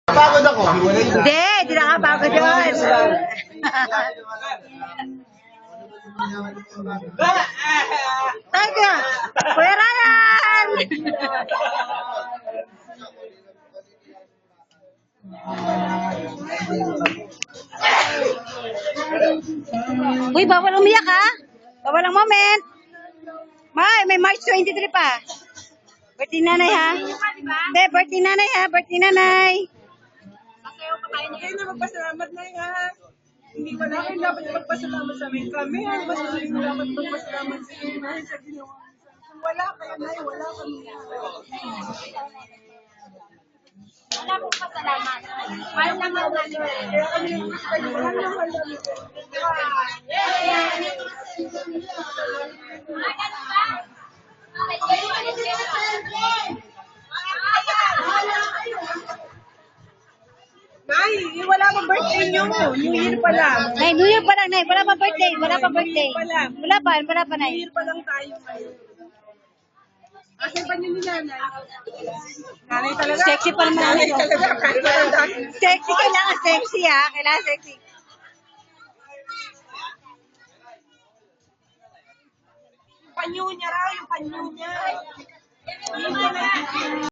Pagod ako. Hindi nakapagod yun. Thank you. Kuya Ryan! Uy, bawal umiyak ha? Bawal ang moment. May March 23 pa. Birthday nanay ha? Hindi, birthday nanay ha? Birthday nanay. Kayo na magpasalamat na nga. Hindi wala kayo dapat magpasalamat sa amin. Kami ang mas hindi dapat magpasalamat sa inyo dahil sa ginawa. Kung wala kayo na, wala kami. Wala pong pasalamat. Mahal naman namin. Kaya kami yung gusto kayo. Mahal na mahal namin. Nay, wala pa birthday nyo. New Year pa lang. Nay, New Year pa lang, Nay. Wala pa birthday. Wala pa birthday. Wala pa, New Nay. Year pa lang tayo ngayon. Asan pa nyo ni nanay? Nanay talaga. Sexy pa naman. Nanay talaga. Kahit walang dati. Sexy, kailangan sexy ha. Kailangan sexy. Panyo niya raw, yung panyo niya. Yun na.